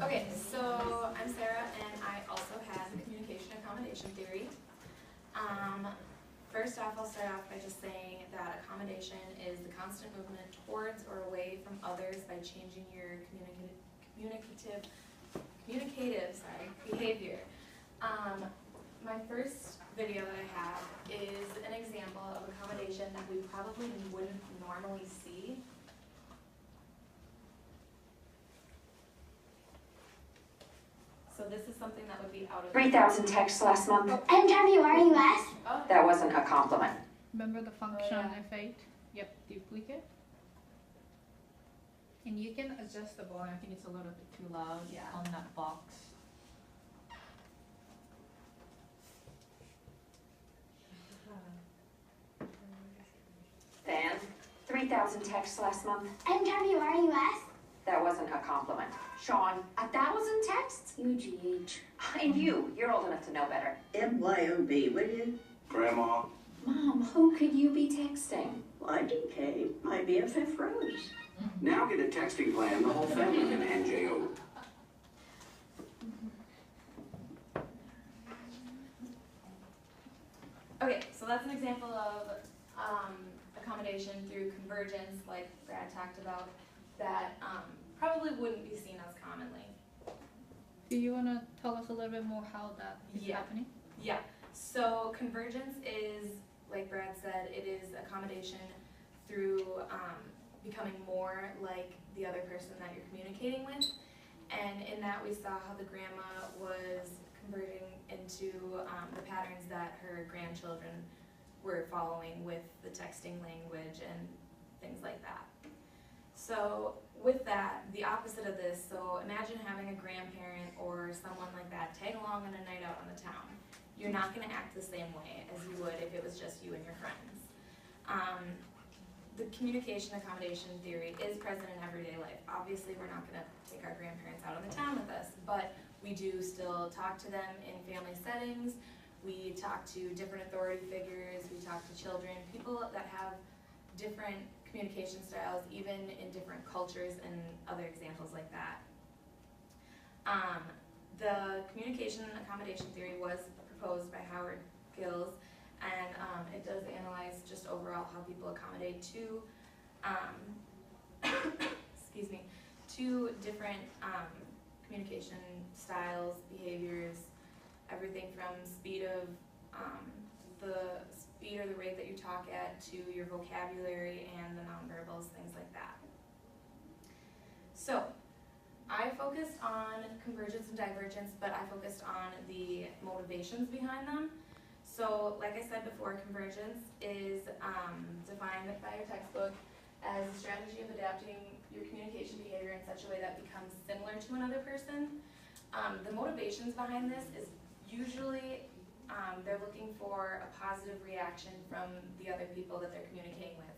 Okay, so I'm Sarah, and I also have communication accommodation theory. First off, I'll start off by just saying that accommodation is the constant movement towards or away from others by changing your communicative behavior. My first video that I have is an example of accommodation that we probably wouldn't normally see. So this is something that would be out of 3,000 texts last month. NWRUS? Oh. That wasn't a compliment. Remember the function yeah. F8? Yep, duplicate. And you can adjust the volume. I think it's a little bit too loud on that box. Dan, 3,000 texts last month. NWRUS? That wasn't a compliment. Sean, 1,000 texts? UGH. And you're old enough to know better. MYOB, will you? Grandma. Mom, who could you be texting? YDK, my BFF Rose. Now get a texting plan the whole family can NJO. Okay, so that's an example of accommodation through convergence, like Brad talked about, that probably wouldn't be seen as commonly. Do you want to tell us a little bit more how that is happening? Yeah, so convergence is, like Brad said, it is accommodation through becoming more like the other person that you're communicating with. And in that we saw how the grandma was converting into the patterns that her grandchildren were following with the texting language and things like that. So with that, the opposite of this, so imagine having a grandparent or someone like that tag along on a night out on the town. You're not going to act the same way as you would if it was just you and your friends. The communication accommodation theory is present in everyday life. Obviously, we're not going to take our grandparents out on the town with us, but we do still talk to them in family settings. We talk to different authority figures. We talk to children, people that have different communication styles, even in different cultures, and other examples like that. The communication accommodation theory was proposed by Howard Gills, and it does analyze just overall how people accommodate to, excuse me, to different communication styles, behaviors, everything from speed of the speed or the rate that you talk at to your vocabulary and the nonverbals, things like that. So I focused on convergence and divergence, but I focused on the motivations behind them. So like I said before, convergence is defined by your textbook as a strategy of adapting your communication behavior in such a way that becomes similar to another person. The motivations behind this is usually they're looking for a positive reaction from the other people that they're communicating with.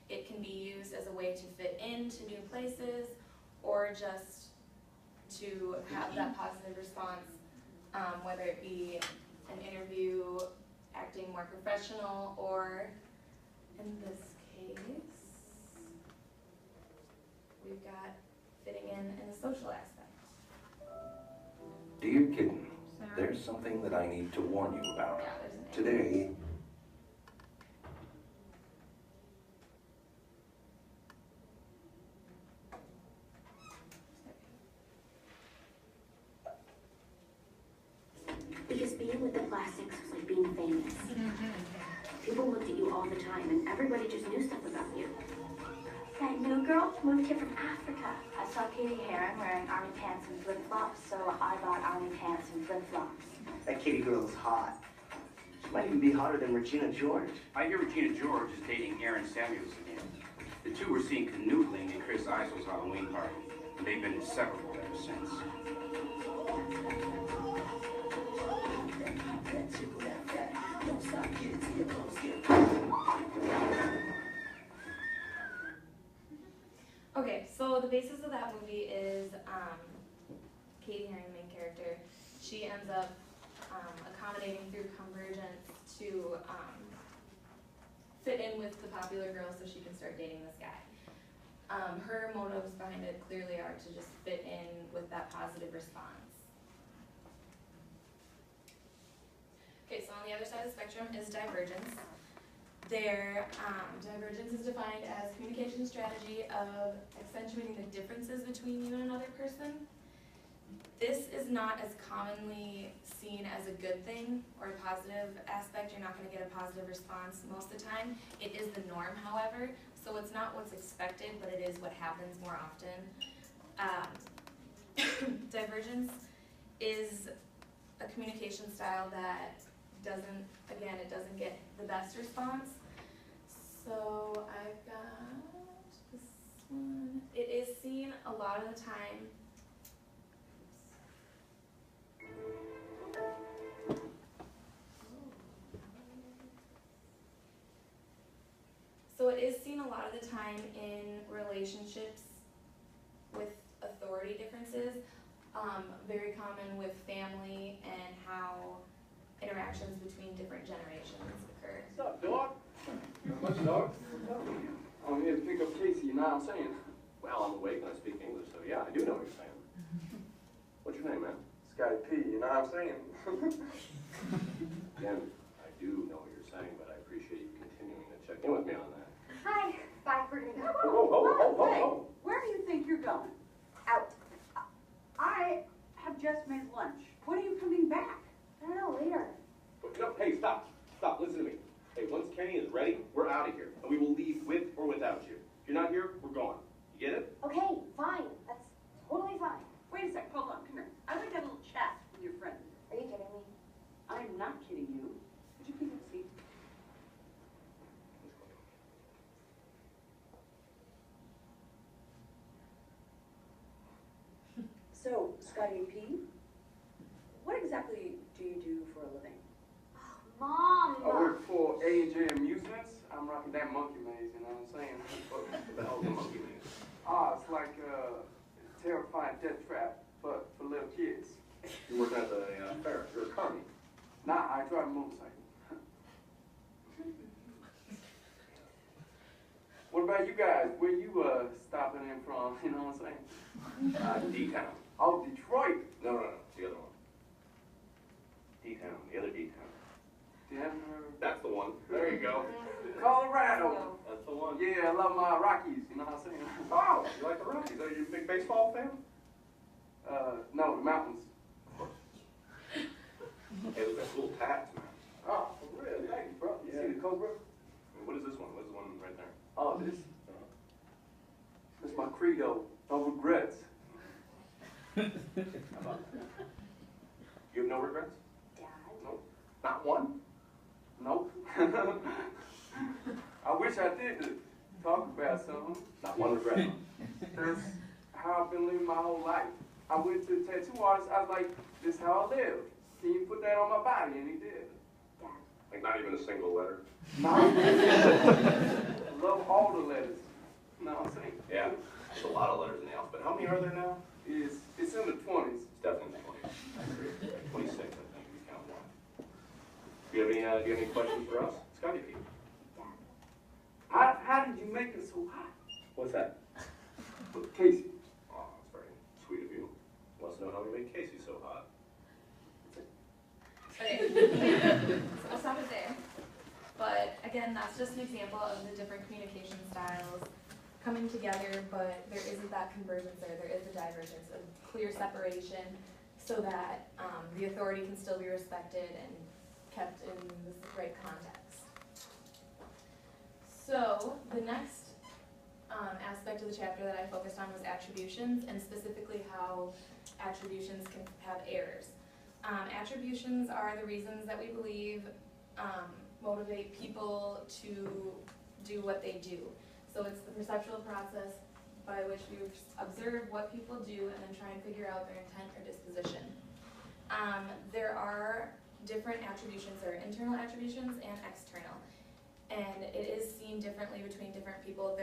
It can be used as a way to fit into new places or just to have that positive response, whether it be an interview, acting more professional, or in this case, we've got fitting in a social aspect. Dear kitten, there's something that I need to warn you about. Yeah, there's an A. Today, Because being with the plastics was like being famous. People looked at you all the time and everybody just knew stuff about you. That new girl moved here from Africa. I saw Katie Heron wearing army pants and flip-flops, so I bought army pants and flip-flops. That Katie girl is hot. She might even be hotter than Regina George. I hear Regina George is dating Aaron Samuels again. The two were seen canoodling at Chris Isel's Halloween party, and they've been inseparable ever since. Okay, so the basis of that movie is Katie Heron, the main character. She ends up accommodating through convergence to fit in with the popular girl so she can start dating this guy. Her motives behind it clearly are to just fit in with that positive positive response. Okay, so on the other side of the spectrum is divergence. Divergence is defined as communication strategy of accentuating the differences between you and another person. This is not as commonly seen as a good thing or a positive aspect. You're not going to get a positive response most of the time. It is the norm, however, so it's not what's expected, but it is what happens more often. Divergence is a communication style that doesn't get the best response. So I've got this one. It is seen a lot of the time. So it is seen a lot of the time in relationships with authority differences, very common with family and how interactions between different generations occur. What's up, dog? Not much, dog. I'm here to pick up Casey, you know what I'm saying? Well, I'm awake and I speak English, so yeah, I do know what you're saying. What's your name, man? Scotty P, you know what I'm saying? Again, I do know what you're saying, but I appreciate you continuing to check in with me on that. Hi, bye, we're gonna go. Oh. Where do you think you're going? Out. I have just made lunch. When are you coming back? I don't know, later. No, hey, stop, listen to me. Hey, once Kenny is ready, we're out of here, and we will leave with or without you. If you're not here, we're gone. You get it? Okay, fine. That's totally fine. Wait a sec, hold on, come here. I'd like to have a little chat with your friend. Are you kidding me? I'm not kidding you. Could you please have a seat? So, Scotty P, what exactly do you do for a living? Mom! I work for A&J Amusements. I'm rocking that monkey maze, you know what I'm saying? What the hell's a monkey maze? It's like a terrifying death trap, but for little kids. You're working at the fair. You're a carny. Nah, I drive a motorcycle. What about you guys? Where you stopping in from, you know what I'm saying? D-Town. Oh, Detroit. No, the other one. D-Town, the other D-Town. Denver. That's the one. There you go. Colorado. That's the one. Yeah, I love my Rockies, you know what I'm saying? Oh, you like the Rockies? Are you a big baseball fan? No, the mountains. Hey, look at that cool tats, man. Oh, for real, thank you, bro. You see the Cobra? What is this one? What is the one right there? Oh, this my credo. No regrets. How about that? You have no regrets? Dad? No. Not one? Nope. I wish I did to talk about something. Not one regret. That's how I've been living my whole life. I went to the tattoo artist. I was like, this is how I live. Can you put that on my body? And he did. Dad. Like not even a single letter. No. I love all the letters. You know what I'm saying? Yeah. There's a lot of letters in the alphabet. How many are there now? It's in the 20s. It's definitely 20. 26, I think, if you count one. Do you have any questions for us? Scotty P. How did you make it so hot? What's that? Casey. Oh, that's very sweet of you. Wants to know how we made Casey so hot. Okay, so we'll stop it there. But again, that's just an example of the different communication styles coming together, but there isn't that convergence there. There is a divergence, a clear separation, so that the authority can still be respected and kept in the right context. So the next aspect of the chapter that I focused on was attributions, and specifically how attributions can have errors. Attributions are the reasons that we believe motivate people to do what they do. So it's the perceptual process by which we observe what people do and then try and figure out their intent or disposition. There are different attributions. There are internal attributions and external. And it is seen differently between different people.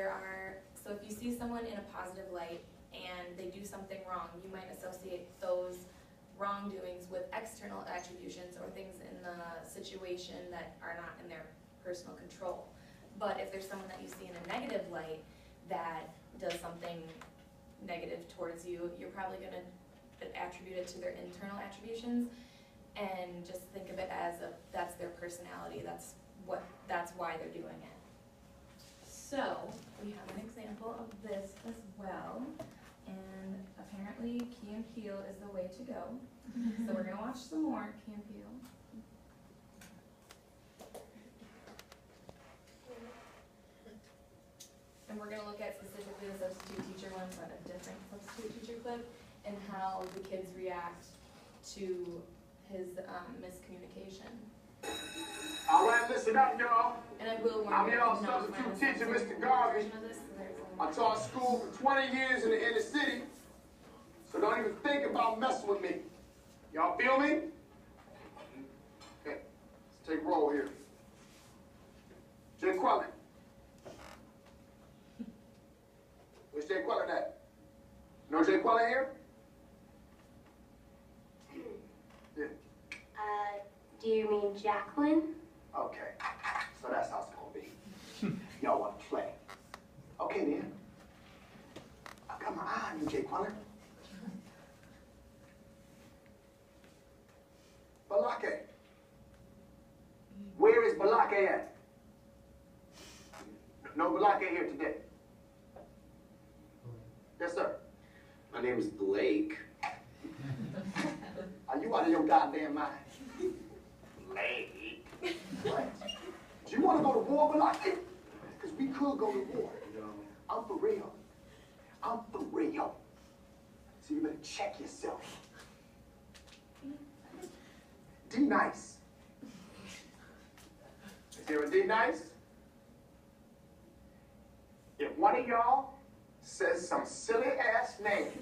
So if you see someone in a positive light and they do something wrong, you might associate those wrongdoings with external attributions or things in the situation that are not in their personal control. But if there's someone that you see in a negative light that does something negative towards you, you're probably going to attribute it to their internal attributions, and just think of it as that's their personality, that's why they're doing it. So, we have an example of this as well, and apparently Key and Peele is the way to go. So we're gonna watch some more Key and Peele. And we're gonna look at specifically the substitute teacher one, but a different substitute teacher clip, and how the kids react to his miscommunication. All right, listen up, y'all. And I will warn I'm you, your it's not my substitute teacher, censored Mr. Garvey. version of this, so there's I taught school for 20 years in the inner city, so don't even think about messing with me. Y'all feel me? Okay, let's take roll here. Jay Quellen. Where's Jay Quellen at? No Jay Quellen here? Yeah. Do you mean Jacqueline? Okay, so that's how it's gonna be. Y'all want to play? Okay then. I got my eye on you, Jay Quellen. Balake. Where is Balake at? No Balake here today. Yes, sir. My name is Blake. Are you out of your goddamn mind? Blake. What? Do you want to go to war, Balake? Because we could go to war. I'm for real. I'm for real. So you better check yourself. D nice. Is there a D nice? If one of y'all says some silly ass name,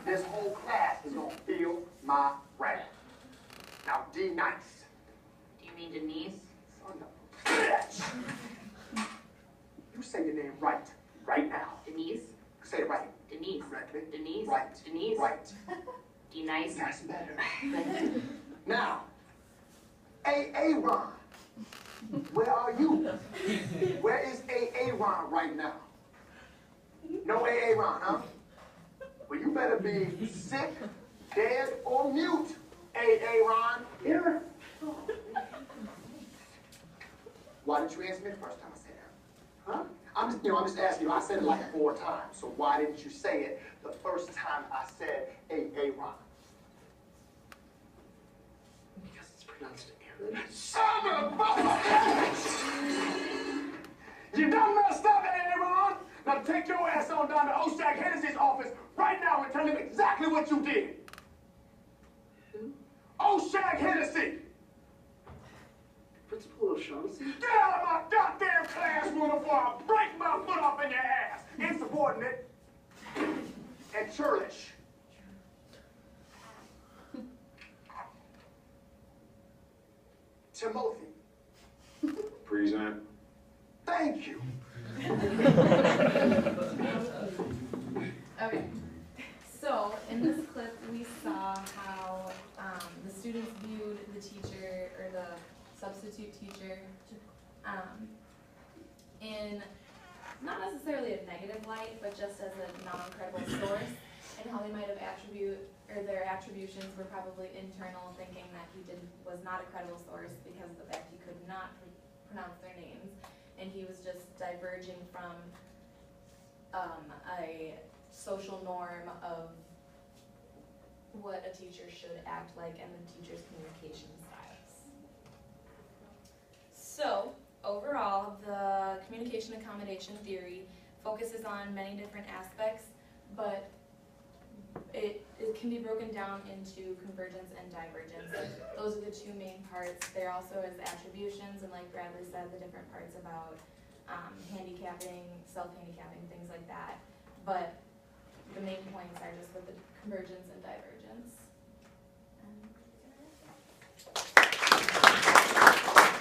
this whole class is gonna feel my wrath. Now, D nice. Do you mean Denise? Son of a bitch. You say your name right now. Denise? Say it right. Denise? Correctly. Denise? Right. Denise? Right. D nice? That's better. Now, Aaron, where are you? Where is Aaron right now? No Aaron, huh? Well, you better be sick, dead, or mute, Aaron. Here. Why didn't you answer me the first time I said that? Huh? I'm just asking you. I said it like 4 times. So why didn't you say it the first time I said Aaron? Because it's pronounced Aaron. Son of a bitch! You done messed up, Aaron! Now take your ass on down to Oshag Hennessy's office right now and tell him exactly what you did. Who? Oshag Hennessy! Principal O'Shaughnessy? Get out of my goddamn classroom before I break my foot up in your ass! Insubordinate and churlish. Timothy. Present. Thank you. Okay, so in this clip, we saw how the students viewed the teacher, or the substitute teacher, in not necessarily a negative light, but just as a non-credible source, and how they might have their attributions were probably internal, thinking that was not a credible source because of the fact he could not pronounce their names, and he was just diverging from a social norm of what a teacher should act like and the teacher's communication styles. So, overall, the communication accommodation theory focuses on many different aspects, but it can be broken down into convergence and divergence. Those are the 2 main parts. There also is attributions, and like Bradley said, the different parts about handicapping, self-handicapping, things like that. But the main points are just with the convergence and divergence.